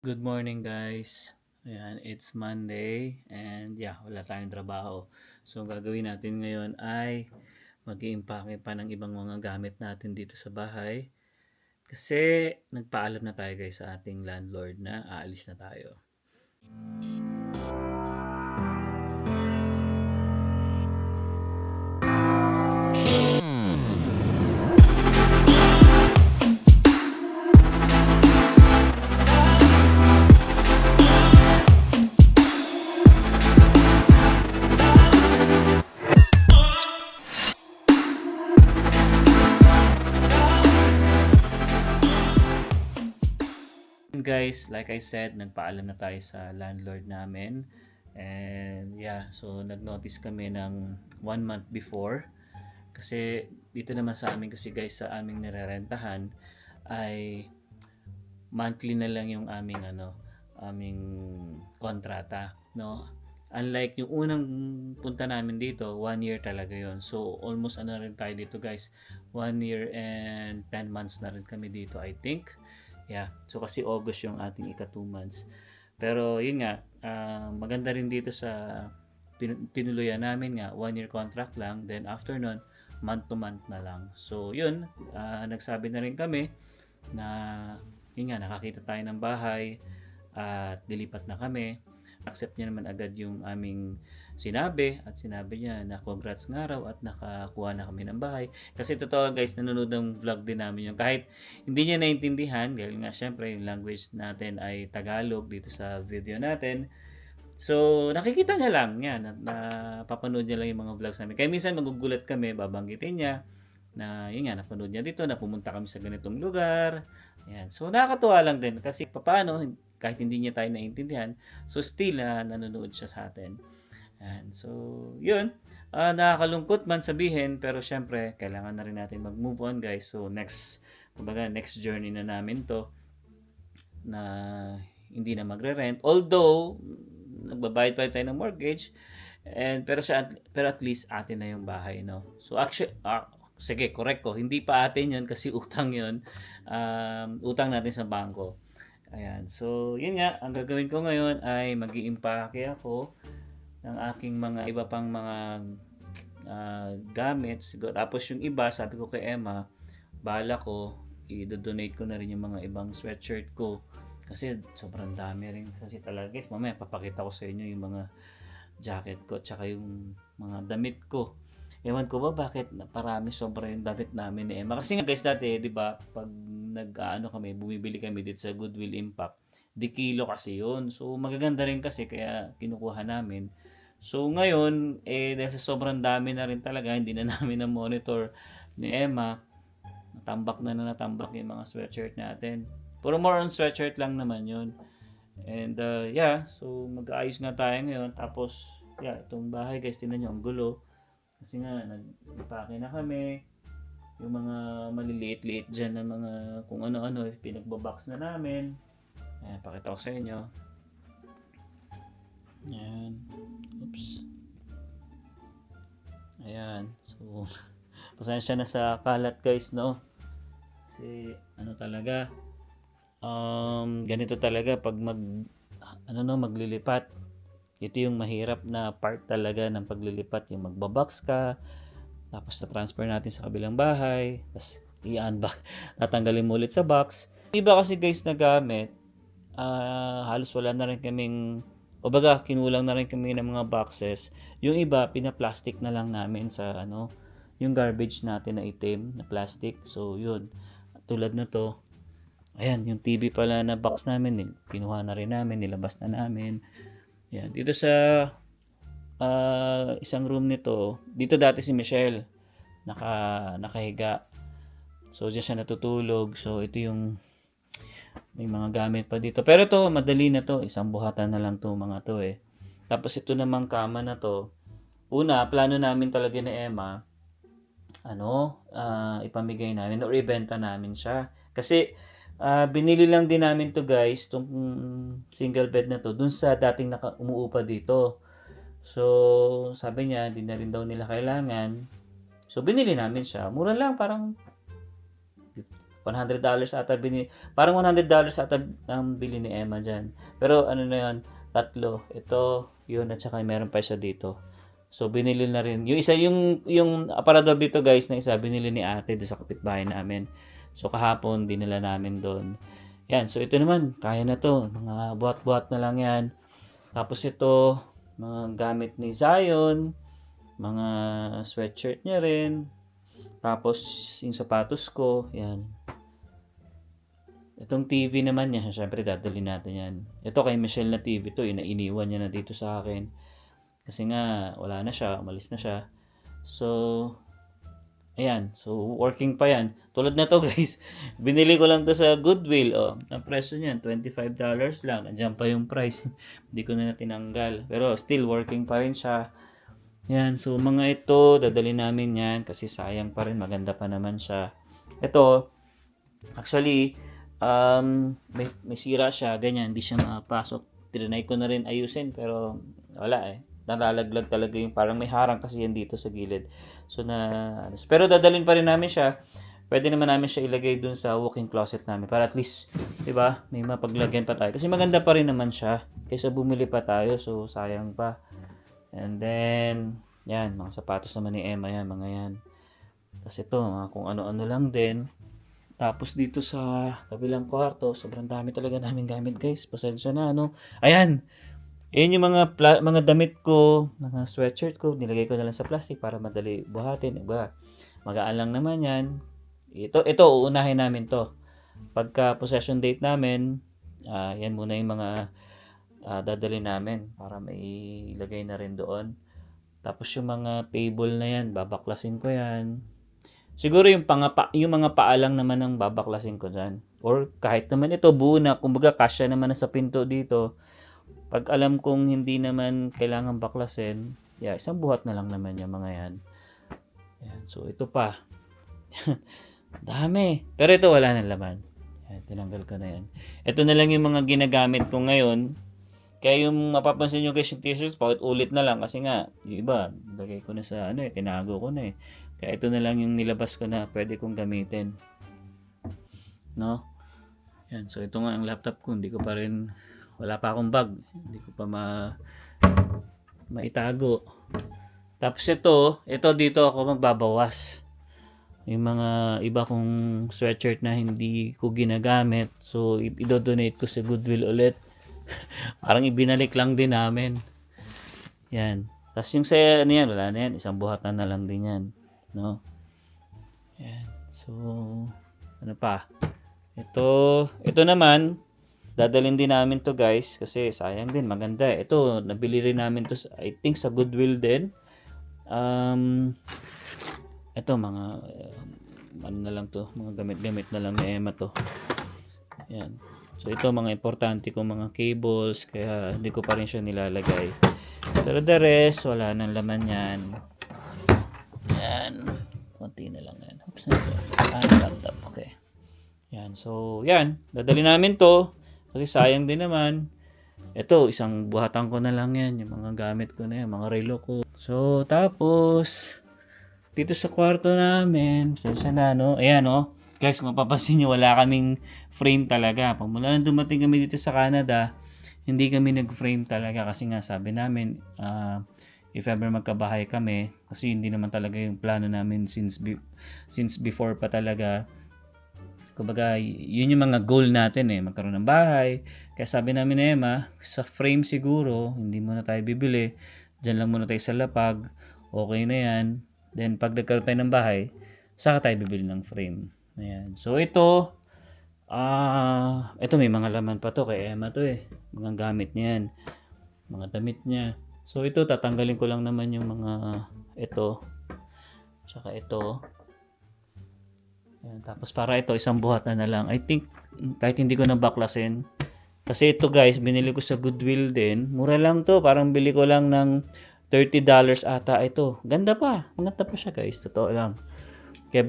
Good morning guys. Ayan, it's Monday and wala tayong trabaho. So, ang gagawin natin ngayon ay mag-iimpake pa ng ibang mga gamit natin dito sa bahay. Kasi nagpaalam na tayo guys sa ating landlord na aalis na tayo. Guys, like I said, nagpaalam na tayo sa landlord namin. And so nag-notice kami ng 1 month before. Kasi dito naman sa amin kasi guys, sa aming nirerentahan ay monthly na lang yung aming kontrata, no? Unlike yung unang punta namin dito, 1 year talaga yon. So, almost rin tayo dito guys. 1 year and 10 months na rin kami dito, I think. So kasi August yung ating ika 2 months. Pero yun nga, maganda rin dito sa tinuluyan namin nga, 1 year contract lang. Then after nun, month to month na lang. So yun, nagsabi na rin kami na yun nga, nakakita tayo ng bahay at dilipat na kami. Accept niya naman agad yung aming sinabi at sinabi niya na congrats nga raw at nakakuha na kami ng bahay. Kasi totoo guys, nanonood ng vlog din namin yung kahit hindi niya naintindihan dahil nga syempre yung language natin ay Tagalog dito sa video natin. So, nakikita niya lang yan at napapanood niya lang yung mga vlogs namin. Kaya minsan magugulat kami, babanggitin niya na yun nga, napanood niya dito, na pumunta kami sa ganitong lugar. Ayan. So, nakakatuwa lang din kasi paano, kahit hindi niya tayo naiintindihan, so still nanonood siya sa atin. Ayan. So, yun. Nakakalungkot man sabihin, pero syempre, kailangan na rin natin mag-move on guys. So, next journey na namin to na hindi na magre-rent. Although, nagbabayad pa tayo ng mortgage, pero at least atin na yung bahay, no? So, actually, sige, correct ko. Hindi pa atin yun kasi utang yun. Utang natin sa bangko. Ayan. So, yun nga. Ang gagawin ko ngayon ay mag-iimpake ako ng aking mga iba pang mga gamit. Tapos yung iba, sabi ko kay Emma, bala ko, i-donate ko na rin yung mga ibang sweatshirt ko. Kasi sobrang dami rin. Kasi talaga guys, mamaya papakita ko sa inyo yung mga jacket ko tsaka yung mga damit ko. Ewan ko ba bakit parami sobra yung damit namin ni Emma. Kasi nga guys dati, di ba, pag kami, bumibili kami dito sa Goodwill Impact, di kilo kasi yun. So magaganda rin kasi kaya kinukuha namin. So ngayon, dahil sa sobrang dami na rin talaga, hindi na namin na monitor ni Emma, natambak yung mga sweatshirt natin. Puro more on sweatshirt lang naman yun. And so mag-aayos nga tayo ngayon. Tapos, itong bahay guys, tingnan nyo, ang gulo. Kasi nga, nag-pake na kami. Yung mga maliliit-liit dyan na mga kung ano-ano, pinagbabox na namin. Ayan, pakita ko sa inyo. Ayan. Oops. Ayan. So, pasensya na sa kalat guys, no? Kasi, talaga, ganito talaga pag maglilipat. Ito yung mahirap na part talaga ng paglilipat, yung magbabox ka, tapos na-transfer natin sa kabilang bahay, tapos i-unbox, tatanggalin mo ulit sa box. Iba kasi guys na gamit, halos wala na rin kaming, o baga kinulang na rin kami ng mga boxes. Yung iba, pina-plastic na lang namin sa yung garbage natin na itim na plastic. So yun, tulad na to, ayan, yung TV pala na box namin, kinuha na rin namin, nilabas na namin. Yan, dito sa isang room nito, dito dati si Michelle nakahiga. So diyan siya natutulog. So ito yung may mga gamit pa dito. Pero to madali na to, isang buhatan na lang to mga to eh. Tapos ito namang kama na to. Una, plano namin talaga ni Emma ipamigay namin or ibenta namin siya. Kasi binili lang din namin to guys, tong single bed na to, dun sa dating umuupa dito. So, sabi niya, di na rin daw nila kailangan. So, binili namin siya. Mura lang, parang $100 ata parang $100 ata ang bili ni Emma diyan. Pero ano na 'yon, tatlo. Ito, 'yun at saka meron pa isa dito. So binili na rin. Yung isa yung aparador dito guys na isa binili ni ate doon sa kapitbahay namin. So kahapon dinala namin doon. Yan. So ito naman, kaya na to. Mga buhat-buhat na lang yan. Tapos ito, mga gamit ni Zion. Mga sweatshirt niya rin. Tapos yung sapatos ko. Yan. Itong TV naman niya, syempre dadalhin natin yan. Ito kay Michelle na TV to. Iniwan niya na dito sa akin. Kasi nga, wala na siya, umalis na siya. So, ayan. So, working pa yan. Tulad na to guys, binili ko lang to sa Goodwill. Oh, ang presyo niyan, $25 lang. Andiyan pa yung price. Hindi ko na tinanggal. Pero still working pa rin siya. Yan. So, mga ito, dadali namin yan. Kasi sayang pa rin. Maganda pa naman siya. Ito, actually, may sira siya. Ganyan, hindi siya mapasok. Trinay ko na rin ayusin. Pero, wala eh. Nalalaglag talaga yung parang may harang kasi yan dito sa gilid. So pero dadalhin pa rin namin siya. Pwede naman namin siya ilagay dun sa walk-in closet namin para at least, 'di ba? May mapaglagyan pa tayo kasi maganda pa rin naman siya kaysa bumili pa tayo. So sayang pa. And then yan, mga sapatos naman ni Emma yan, mga yan. Tapos ito, mga kung ano-ano lang din. Tapos dito sa kabilang kwarto, sobrang dami talaga namin gamit, guys. Pasensya na, ano. Ayan, yan yung mga damit ko, mga sweatshirt ko, nilagay ko na lang sa plastic para madali buhatin. Iba, magaan lang naman yan. Ito, uunahin namin to. Pagka possession date namin, yan muna yung mga dadali namin para may ilagay na rin doon. Tapos yung mga table na yan, babaklasin ko yan. Siguro yung mga paalang naman ang babaklasin ko dyan. Or kahit naman ito, buo na, kumbaga kasya naman na sa pinto dito. Pag alam kong hindi naman kailangan baklasin, isang buhat na lang naman yung mga yan. Yan. So, ito pa. Dami. Pero ito wala nang laman. Yan, tinanggal ko na yan. Ito na lang yung mga ginagamit ko ngayon. Kaya yung mapapansin nyo guys yung t-shirts, ulit na lang. Kasi nga, yung iba, lagay ko na sa tinago ko na eh. Kaya ito na lang yung nilabas ko na pwede kong gamitin. No? Yan. So, ito nga ang laptop ko. Hindi ko pa rin... Wala pa akong bag. Hindi ko pa maitago. Tapos ito dito ako magbabawas. Yung mga iba kong sweatshirt na hindi ko ginagamit. So, i-donate ko sa Goodwill ulit. Parang ibinalik lang din namin. Yan. Tapos yung wala na yan. Isang buhatan na lang din yan. No? Yan. So, ano pa? Ito naman, dadalhin din namin to guys kasi sayang din, maganda. Ito, nabili rin namin to I think sa Goodwill din. Ito mga ano na lang to, mga gamit-gamit na lang ni Emma to. Yan. So ito mga importante kong mga cables kaya hindi ko pa rin siya nilalagay. Pero the rest, wala nang laman yan. Yan. Konti na lang yan. Oops, laptop. Okay. Yan. So, yan. Dadalhin namin to. Kasi sayang din naman. Ito, isang buhatan ko na lang yan. Yung mga gamit ko na yan. Mga relo ko. So, tapos, dito sa kwarto namin, sensya na, no? Ayan, no? Guys, kung mapapansin nyo, wala kaming frame talaga. Pag mula nang dumating kami dito sa Canada, hindi kami nag-frame talaga. Kasi nga, sabi namin, if ever magkabahay kami, kasi hindi naman talaga yung plano namin since before pa talaga. Kumbaga, yun yung mga goal natin magkaroon ng bahay. Kaya sabi namin ni Emma, sa frame siguro, hindi muna tayo bibili. Diyan lang muna tayo sa lapag. Okay na yan. Then, pag nagkaroon tayo ng bahay, saka tayo bibili ng frame. Ayan. So, ito may mga laman pa to kay Emma to Mga gamit niya yan. Mga damit niya. So, ito, tatanggalin ko lang naman yung mga ito. Tsaka ito. Ayan, tapos para ito, isang buhat na lang. I think, kahit hindi ko nabaklasin. Kasi ito guys, binili ko sa Goodwill din. Mura lang to. Parang bili ko lang ng $30 ata ito. Ganda pa. Maganda pa siya guys. Totoo lang. Kaya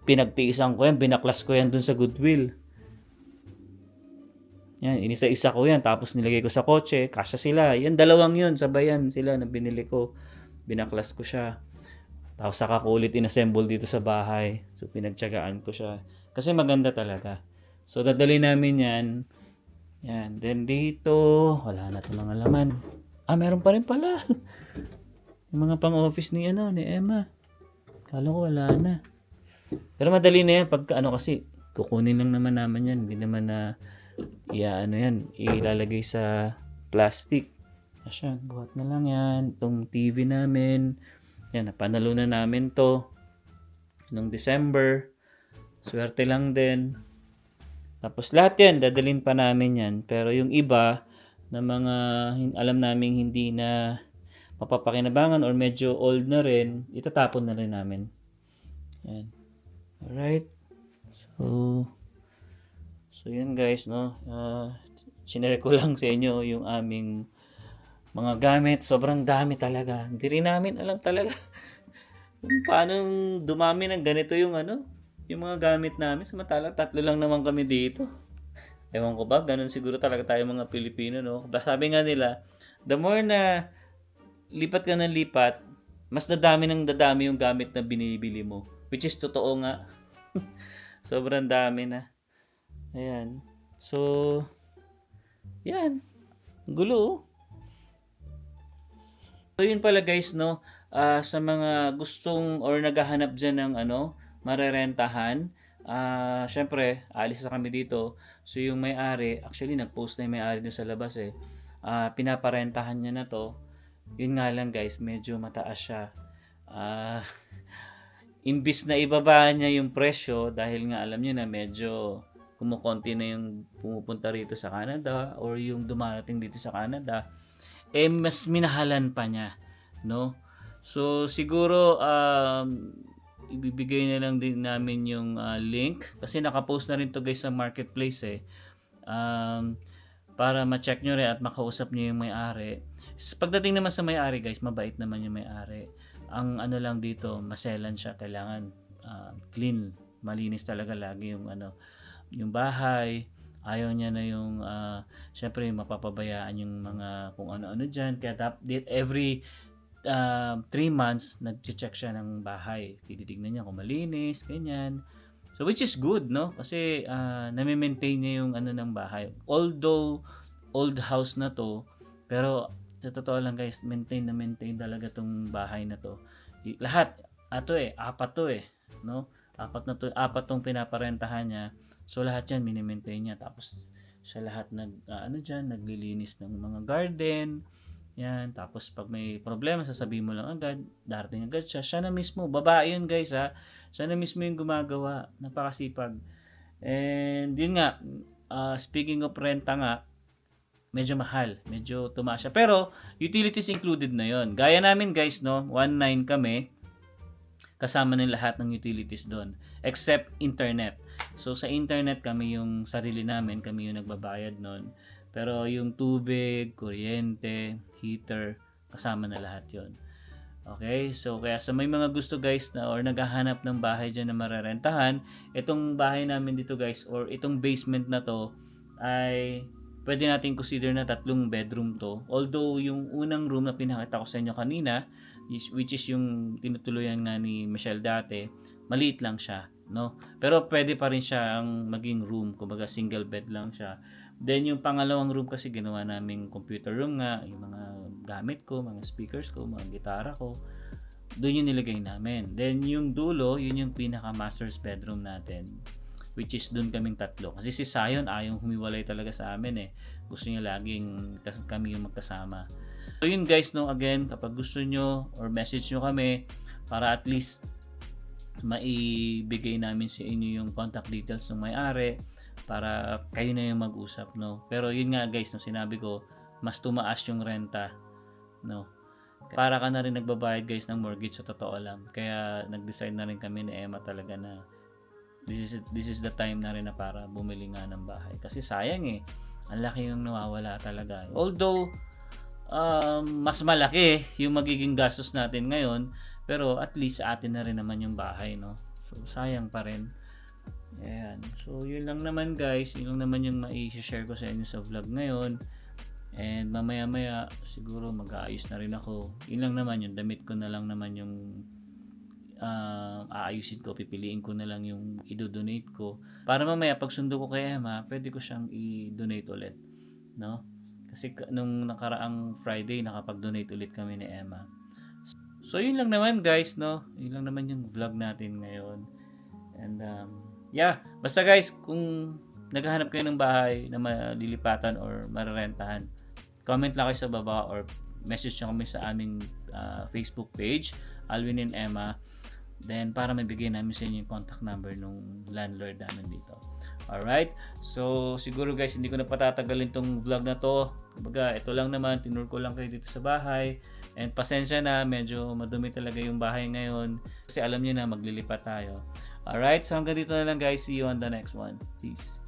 pinagtiisan ko yan. Binaklas ko yan dun sa Goodwill. Yan, inisa-isa ko yan. Tapos nilagay ko sa kotse. Kasya sila. Yan, dalawang yun. Sabayan sila na binili ko. Binaklas ko siya. Tapos saka ko ulit inassemble dito sa bahay. So, pinagtyagaan ko siya. Kasi maganda talaga. So, dadali namin yan. Yan. Then dito, wala na itong mga laman. Meron pa rin pala. Yung mga pang-office ni, ni Emma. Kala ko wala na. Pero madali na yan. Pagka kasi, kukunin lang naman naman yan. Hindi naman na, ilalagay sa plastic. Asya, buhat na lang yan. Itong TV namin. Yan, napanalo na namin to. Noong December. Swerte lang din. Tapos lahat yan, dadalhin pa namin yan. Pero yung iba, na mga alam naming hindi na mapapakinabangan or medyo old na rin, itatapon na rin namin. Yan. Alright. So yun guys, no. Sinare ko lang sa inyo yung aming mga gamit. Sobrang dami talaga. Hindi rin namin alam talaga kung paano dumami ng ganito yung yung mga gamit namin. Samantalang 3 lang naman kami dito. Ewan ko ba, ganun siguro talaga tayo mga Pilipino, no? Sabi nga nila, the more na lipat ka ng lipat, mas dadami yung gamit na binibili mo. Which is totoo nga. Sobrang dami na. Ayan. So, yan. Gulo. So, yun pala guys, no? Sa mga gustong or naghahanap dyan ng marerentahan, syempre, alis na kami dito. So, yung may-ari, actually, nag-post na yung may-ari doon sa labas eh. Pinaparentahan niya na to. Yun nga lang guys, medyo mataas siya. Imbis na ibaba niya yung presyo, dahil nga alam niyo na medyo kumukonti na yung pumupunta rito sa Canada or yung dumarating dito sa Canada, mas minahalan pa niya, no? So, siguro, ibibigay na lang din namin yung link kasi nakapost na rin to guys sa marketplace eh, para ma-check nyo rin at makausap nyo yung may-ari. Pagdating naman sa may-ari guys, mabait naman yung may-ari. Ang lang dito, maselan siya, kailangan clean, malinis talaga lagi yung yung bahay. Ayaw niya na yung syempre mapapabayaan yung mga kung ano-ano diyan, kaya every 3 months, nag-check siya ng bahay. Titignan niya kung malinis, ganyan. So, which is good, no? Kasi, nami-maintain niya yung ng bahay. Although, old house na to, pero, sa totoo lang guys, maintain talaga tong bahay na to. Lahat, 4 to no? 4 tong pinaparentahan niya. So, lahat yan, mini-maintain niya. Tapos, siya lahat naglilinis ng mga garden. Yan, tapos pag may problema, sasabihin mo lang agad, darating agad siya. Siya na mismo, babae yun guys ha. Siya na mismo yung gumagawa, napakasipag. And yun nga, speaking of renta nga, medyo mahal, medyo tumaas siya. Pero, utilities included na yon. Gaya namin guys, no, 1.9 kami, kasama ng lahat ng utilities doon, except internet. So, sa internet kami yung sarili namin, kami yung nagbabayad noon. Pero yung tubig, kuryente, heater, kasama na lahat yon. Okay? So, kaya sa may mga gusto guys na or naghahanap ng bahay dyan na mararentahan, itong bahay namin dito guys or itong basement na to ay pwede natin consider na 3 bedroom to. Although yung unang room na pinakita ko sa inyo kanina, which is yung tinutuluyan nga ni Michelle dati, maliit lang siya, no? Pero pwede pa rin siya ang maging room, kumbaga single bed lang siya. Then yung pangalawang room kasi ginawa naming computer room nga, yung mga gamit ko, mga speakers ko, mga gitara ko, doon yung nilagay namin. Then yung dulo, yun yung pinaka master's bedroom natin, which is doon kaming 3. Kasi si Zion ayaw humiwalay talaga sa amin eh. Gusto niya laging kami yung magkasama. So yun guys, no, again, kapag gusto nyo or message nyo kami para at least maibigay namin sa inyo yung contact details ng may-ari para kayo na yung mag-usap, no. Pero yun nga guys, no, sinabi ko, mas tumaas yung renta, no. Para ka na rin nagbabayad guys ng mortgage sa totoo lang. Kaya nag-decide na rin kami ni Emma talaga na this is the time na rin na para bumili nga ng bahay. Kasi sayang eh, ang laki yung nawawala talaga. Although, mas malaki yung magiging gastos natin ngayon, pero at least sa atin na rin naman yung bahay, no. So, sayang pa rin. Ayan. So, yun lang naman guys. Yun lang naman yung mai-share ko sa inyo sa vlog ngayon. And mamaya-maya, siguro mag-aayos na rin ako. Yun lang naman, yung damit ko na lang naman yung aayusin ko, pipiliin ko na lang yung i-donate ko. Para mamaya pag sundo ko kay Emma, pwede ko siyang i-donate ulit, no? Kasi nung nakaraang Friday, nakapag-donate ulit kami ni Emma. So, yun lang naman guys, no? Yun lang naman yung vlog natin ngayon. And, yeah. Basta guys, kung naghahanap kayo ng bahay na malilipatan or mararentahan, comment lang kayo sa baba or message nyo kami sa aming Facebook page, Alvin and Emma. Then, para mabigyan namin sa inyo yung contact number nung landlord namin dito. Alright? So, siguro guys, hindi ko na patatagalin tong vlog na to. Kumbaga, ito lang naman, tinur ko lang kayo dito sa bahay. And pasensya na, medyo madumi talaga yung bahay ngayon. Kasi alam niyo na, maglilipat tayo. Alright? So, hanggang dito na lang guys. See you on the next one. Peace.